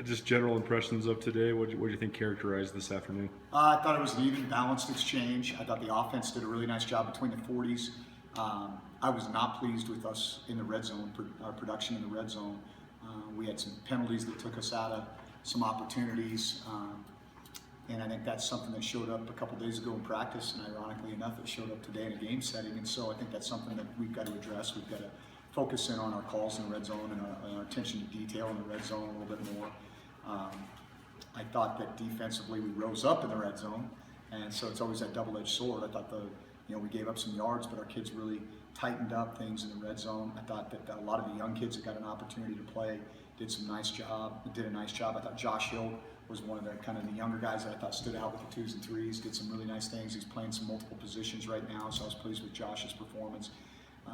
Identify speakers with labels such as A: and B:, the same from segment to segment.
A: Just general impressions of today. What do you think characterized this afternoon?
B: I thought it was an even, balanced exchange. I thought the offense did a really nice job between the 40s. I was not pleased with us in the red zone, our production in the red zone. We had some penalties that took us out of some opportunities. And I think that's something that showed up a couple days ago in practice, and ironically enough, it showed up today in a game setting. And so I think that's something that we've got to address. We've got to focus in on our calls in the red zone and our attention to detail in the red zone a little bit more. I thought that defensively we rose up in the red zone, and so it's always that double-edged sword. I thought we gave up some yards, but our kids really tightened up things in the red zone. I thought that a lot of the young kids that got an opportunity to play did a nice job. I thought Josh Hill was one of the kind of the younger guys that I thought stood out with the 2s and 3s, did some really nice things. He's playing some multiple positions right now, so I was pleased with Josh's performance.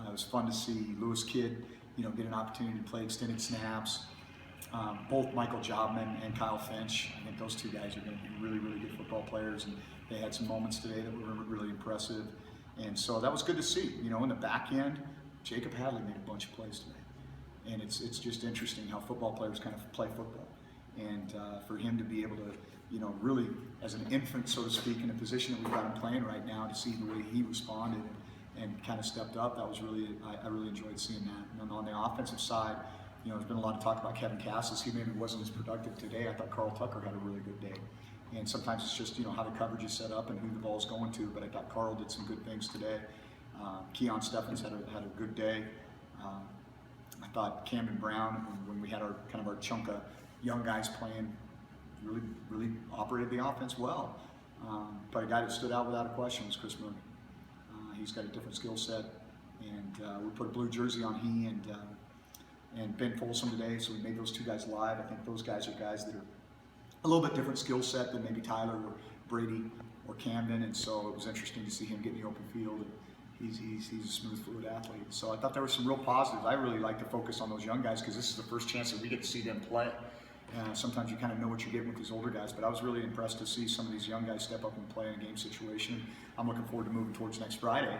B: It was fun to see Lewis Kidd, get an opportunity to play extended snaps. Both Michael Jobman and Kyle Finch, I think those two guys are going to be really, really good football players, and they had some moments today that were really impressive. And so that was good to see. In the back end, Jacob Hadley made a bunch of plays today. And it's just interesting how football players kind of play football. And for him to be able to, really as an infant, so to speak, in a position that we've got him playing right now, to see the way he responded and kind of stepped up, that was really, I really enjoyed seeing that. And on the offensive side, there's been a lot of talk about Kevin Cassis. He maybe wasn't as productive today. I thought Carl Tucker had a really good day. And sometimes it's just, how the coverage is set up and who the ball's going to. But I thought Carl did some good things today. Keon Steffens had a good day. I thought Camden Brown, when we had our chunk of young guys playing, really operated the offense well. But a guy that stood out without a question was Chris Mooney. He's got a different skill set. And we put a blue jersey on he and Ben Folsom today, so we made those two guys live. I think those guys are guys that are a little bit different skill set than maybe Tyler or Brady or Camden, and so it was interesting to see him get in the open field. And he's a smooth, fluid athlete. So I thought there were some real positives. I really like to focus on those young guys because this is the first chance that we get to see them play. Sometimes you kind of know what you're getting with these older guys, but I was really impressed to see some of these young guys step up and play in a game situation. I'm looking forward to moving towards next Friday,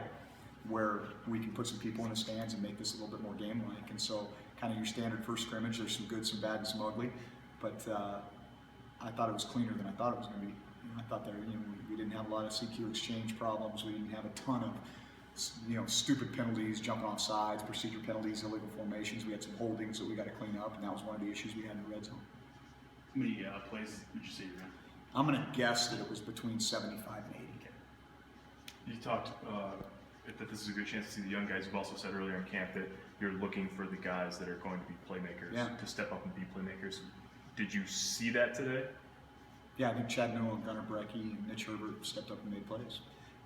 B: where we can put some people in the stands and make this a little bit more game-like. And so kind of your standard first scrimmage, there's some good, some bad, and some ugly, but I thought it was cleaner than I thought it was going to be. I thought that we didn't have a lot of CQ exchange problems. We didn't have a ton of stupid penalties, jumping off sides, procedure penalties, illegal formations. We had some holdings that we got to clean up, and that was one of the issues we had in the red zone.
C: How many plays would you say you ran?
B: I'm going to guess that it was between 75 and 80.
C: You talked that this is a good chance to see the young guys. You've also said earlier in camp that you're looking for the guys that are going to be playmakers, to step up and be playmakers. Did you see that today?
B: Yeah, I think Chad Newell and Gunnar Brecky and Mitch Herbert stepped up and made plays.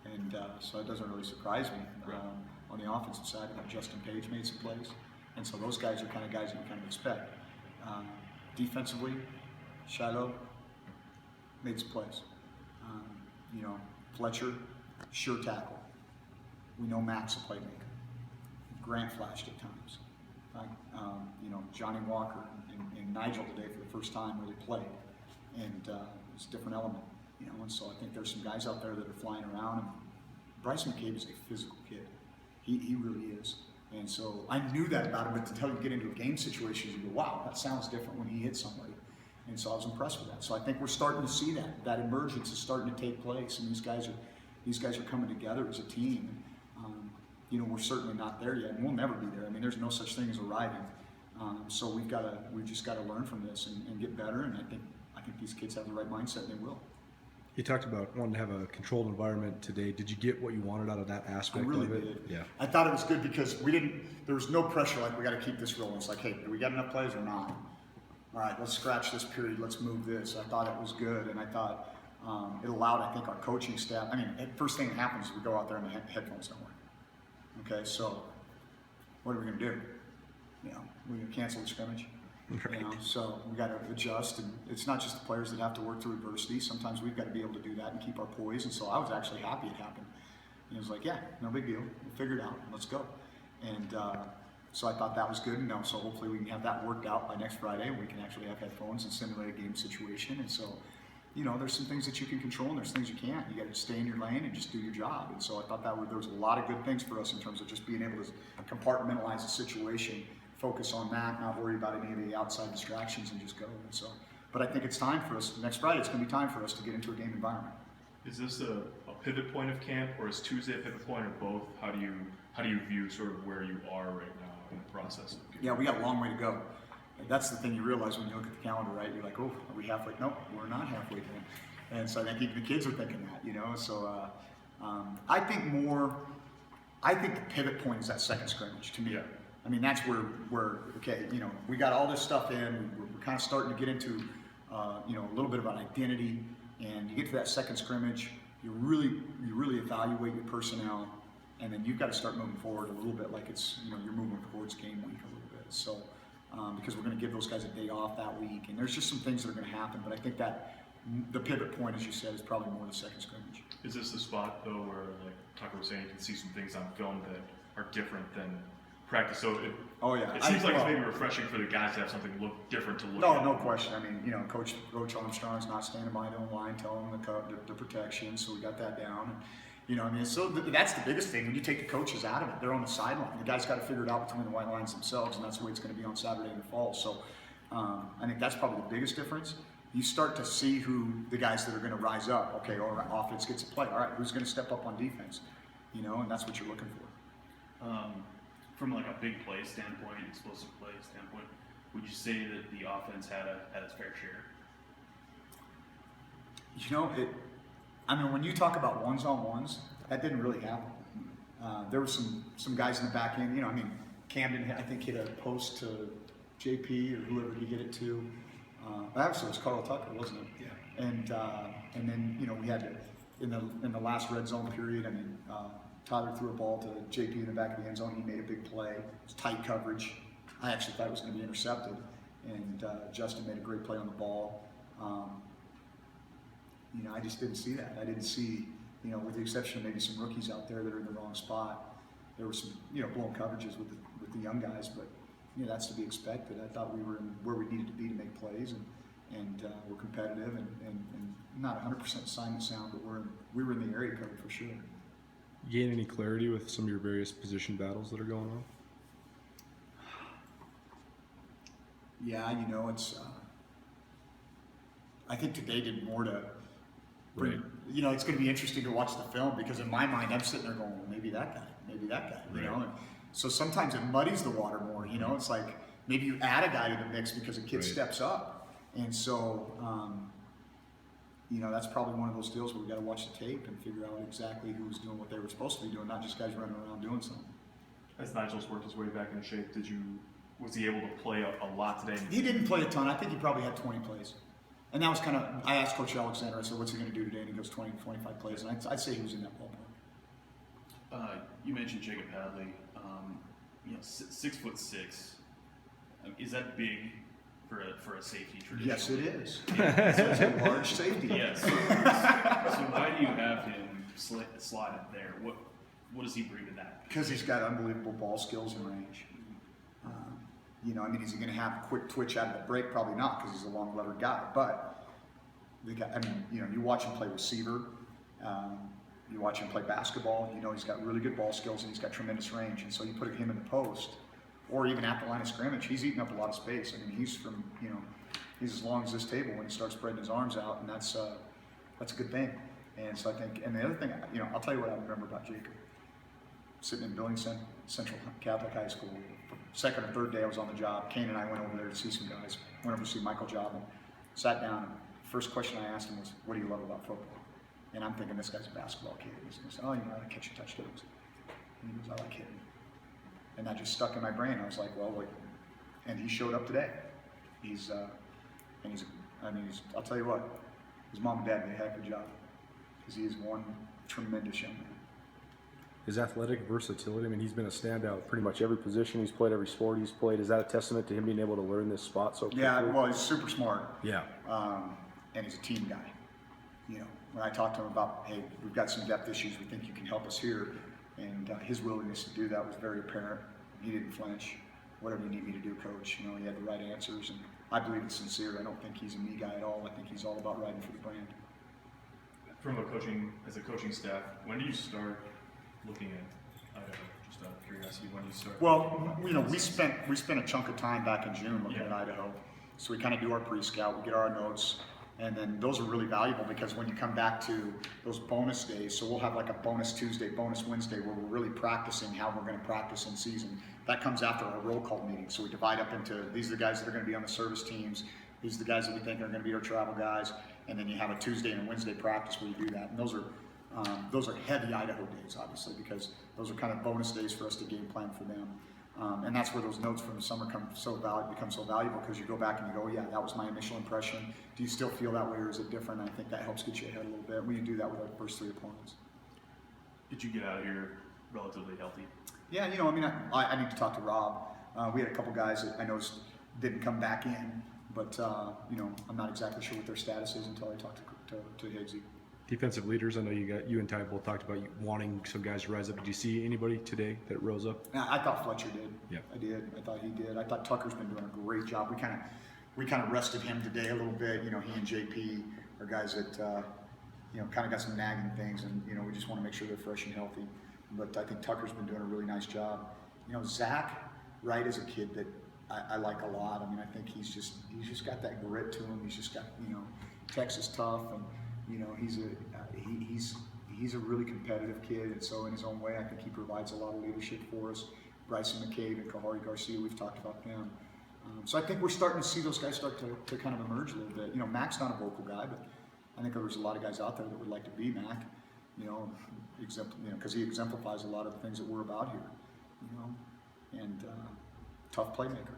B: And so it doesn't really surprise me.
C: Right.
B: On the offensive side, I think Justin Page made some plays. And so those guys are kind of guys that you kind of expect. Defensively, Shiloh made some plays. Fletcher, sure tackle. We know Matt's a playmaker. Grant flashed at times. Johnny Walker and Nigel today for the first time really played. And it's a different element. And so I think there's some guys out there that are flying around. And Bryce McCabe is a physical kid. He really is. And so I knew that about him, but until you get into a game situation, you go, wow, that sounds different when he hits somebody. And so I was impressed with that. So I think we're starting to see that emergence is starting to take place, and these guys are coming together as a team. We're certainly not there yet, and we'll never be there. I mean, there's no such thing as arriving. So we've just got to learn from this and get better. And I think these kids have the right mindset, and they will.
A: You talked about wanting to have a controlled environment today. Did you get what you wanted out of that aspect
B: I really
A: of it?
B: did.
A: Yeah.
B: I thought it was good because there was no pressure like we got to keep this rolling. It's like, hey, do we got enough plays or not? All right, let's scratch this period. Let's move this. I thought it was good, and I thought it allowed, I think, our coaching staff. I mean, first thing that happens is we go out there and the headphones don't work. Okay, so what are we going to do? We're going to cancel the scrimmage.
A: Right.
B: So we got to adjust, and it's not just the players that have to work through adversity. Sometimes we've got to be able to do that and keep our poise. And so I was actually happy it happened. And it was like, yeah, no big deal. We'll figure it out. Let's go. And so I thought that was good. And so hopefully we can have that worked out by next Friday. We can actually have headphones and simulate a game situation. And so, there's some things that you can control and there's things you can't. You got to stay in your lane and just do your job. And so I thought there was a lot of good things for us in terms of just being able to compartmentalize the situation, focus on that, not worry about any of the outside distractions, and just go. And so, but I think it's time for us. Next Friday, it's going to be time for us to get into a game environment.
C: Is this a pivot point of camp, or is Tuesday a pivot point, or both? How do you view sort of where you are right now in the process?
B: Yeah, we got a long way to go. And that's the thing you realize when you look at the calendar, right? You're like, oh, are we halfway? Nope, we're not halfway there. And so I think even the kids are thinking that, you know. So I think the pivot point is that second scrimmage to me.
C: Yeah.
B: I mean, that's where okay, you know, we got all this stuff in. We're kind of starting to get into, you know, a little bit of an identity. And you get to that second scrimmage, you really evaluate your personnel, and then you've got to start moving forward a little bit like it's, you know, you're moving towards game week a little bit. So because we're going to give those guys a day off that week, and there's just some things that are going to happen. But I think that the pivot point, as you said, is probably more the second scrimmage.
C: Is this the spot though where, like Tucker was saying, you can see some things on film that are different than practice? So it seems like it's maybe refreshing for the guys to have something look different to look at.
B: No question. I mean, you know, Coach Armstrong's not standing by the line telling them the protection, so we got that down. And, you know, I mean, so that's the biggest thing. When you take the coaches out of it, they're on the sideline. The guys got to figure it out between the white lines themselves, and that's the way it's going to be on Saturday in the fall. So I think that's probably the biggest difference. You start to see who the guys that are going to rise up. Okay, all right, offense gets a play. All right, who's going to step up on defense? You know, and that's what you're looking for.
D: From like a big play standpoint, explosive play standpoint, would you say that the offense had its fair share?
B: You know, I mean, when you talk about ones-on-ones, that didn't really happen. There were some guys in the back end. You know, I mean, Camden, I think, hit a post to JP or whoever he hit it to. Actually, it was Carl Tucker, wasn't it?
A: Yeah.
B: And then, you know, we had in the last red zone period. I mean, Tyler threw a ball to JP in the back of the end zone. He made a big play. It was tight coverage. I actually thought it was going to be intercepted, and Justin made a great play on the ball. You know, I just didn't see that. I didn't see, you know, with the exception of maybe some rookies out there that are in the wrong spot. There were some, you know, blown coverages with the young guys, but you know, that's to be expected. I thought we were in where we needed to be to make plays, and we're competitive and not 100% assignment sound, but we were in the area code for sure.
A: You gain any clarity with some of your various position battles that are going on?
B: Yeah, you know, it's. I think today did more to.
A: Right.
B: You know, it's going to be interesting to watch the film because in my mind, I'm sitting there going, well, maybe that guy, you
A: Right.
B: know. And so sometimes it muddies the water more. You know, it's like maybe you add a guy to the mix because a kid
A: Right.
B: steps up, and so. You know, that's probably one of those deals where we got to watch the tape and figure out exactly who's doing what they were supposed to be doing, not just guys running around doing something.
C: As Nigel's worked his way back into shape, was he able to play a lot today?
B: He didn't play a ton. I think he probably had 20 plays. And that was kind of, I asked Coach Alexander, I said, what's he going to do today? And he goes 20 to 25 plays. And I'd say he was in that ballpark.
D: You mentioned Jacob Hadley. You know, 6'6". Is that big for a safety tradition?
B: Yes, it is. It's a large safety.
D: Yes. So why do you have him slotted there? What does he bring to that?
B: Because he's got unbelievable ball skills and range. You know, I mean, is he going to have quick twitch out of the break? Probably not, because he's a long-levered guy. But the guy, I mean, you know, you watch him play receiver. You watch him play basketball. You know, he's got really good ball skills and he's got tremendous range. And so you put him in the post, or even at the line of scrimmage, he's eating up a lot of space. I mean, he's as long as this table when he starts spreading his arms out, and that's a good thing. And so I think, and the other thing, you know, I'll tell you what I remember about Jacob. Sitting in Billings Central Catholic High School, second or third day I was on the job. Kane and I went over there to see some guys. Went over to see Michael Job and sat down. And the first question I asked him was, "What do you love about football?" And I'm thinking, this guy's a basketball kid. He's going to say, "Oh, you know, I like catching touchdowns." And he goes, "I like hitting." And that just stuck in my brain. I was like, well, wait. And he showed up today. I'll tell you what, his mom and dad did a heck of a job, because he is one tremendous young man.
A: His athletic versatility, I mean, he's been a standout pretty much every position he's played, every sport he's played. Is that a testament to him being able to learn this spot so quickly?
B: Yeah, well, he's super smart.
A: Yeah.
B: And he's a team guy. You know, when I talked to him about, hey, we've got some depth issues, we think you can help us here. And his willingness to do that was very apparent. He didn't flinch. Whatever you need me to do, coach. You know, he had the right answers, and I believe it's sincere. I don't think he's a me guy at all. I think he's all about riding for the brand.
C: As a coaching staff, when do you start looking at, I don't know, just out of curiosity when you start?
B: Well, we spent a chunk of time back in June looking at Idaho. So we kind of do our pre-scout, we get our notes, and then those are really valuable because when you come back to those bonus days, so we'll have like a bonus Tuesday, bonus Wednesday, where we're really practicing how we're going to practice in season. That comes after our roll call meeting. So we divide up into, these are the guys that are going to be on the service teams, these are the guys that we think are going to be our travel guys, and then you have a Tuesday and a Wednesday practice where you do that. And those are heavy Idaho days, obviously, because those are kind of bonus days for us to game plan for them. And that's where those notes from the summer become so valuable because you go back and you go, yeah, that was my initial impression. Do you still feel that way, or is it different? And I think that helps get you ahead a little bit when you do that with our first 3 opponents.
C: Did you get out of here relatively healthy?
B: Yeah, I need to talk to Rob. We had a couple guys that I noticed didn't come back in, but I'm not exactly sure what their status is until I talk to Higgsy.
A: Defensive leaders, I know you and Ty both talked about you wanting some guys to rise up. Did you see anybody today that rose up?
B: I thought Fletcher did.
A: Yeah.
B: I did. I thought he did. I thought Tucker's been doing a great job. We kind of rested him today a little bit. He and JP are guys that kind of got some nagging things, and we just want to make sure they're fresh and healthy. But I think Tucker's been doing a really nice job. Zach Wright is a kid that I like a lot. I mean, I think he's just got that grit to him. He's just got Texas tough, and he's a really competitive kid, and so in his own way, I think he provides a lot of leadership for us. Bryson McCabe and Kahari Garcia, we've talked about them. So I think we're starting to see those guys start to kind of emerge a little bit. Mac's not a vocal guy, but I think there's a lot of guys out there that would like to be Mac. Because he exemplifies a lot of the things that we're about here. And tough playmaker.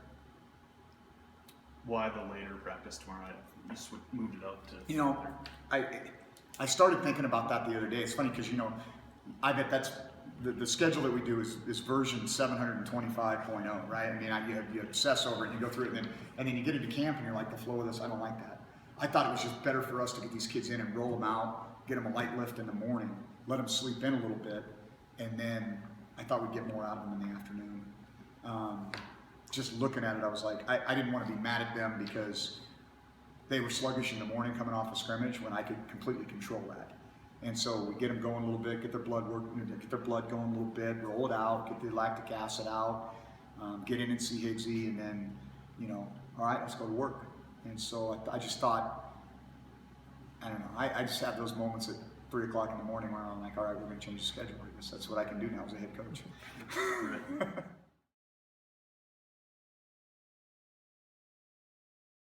D: Why the later practice tomorrow night? You moved it up to.
B: I started thinking about that the other day. It's funny because I bet that's the schedule that we do is version 725.0, right? I mean, you obsess over it, and you go through it, and then you get into camp, and you're like, the flow of this, I don't like that. I thought it was just better for us to get these kids in and roll them out, get them a light lift in the morning, let them sleep in a little bit, and then I thought we'd get more out of them in the afternoon. Just looking at it, I was like, I didn't want to be mad at them because they were sluggish in the morning coming off a scrimmage when I could completely control that. And so we get them going a little bit, get their blood going a little bit, roll it out, get the lactic acid out, get in and see Higgsy, and then, all right, let's go to work. And so I just thought, I don't know, I just have those moments at 3 o'clock in the morning where I'm like, all right, we're going to change the schedule. I guess that's what I can do now as a head coach.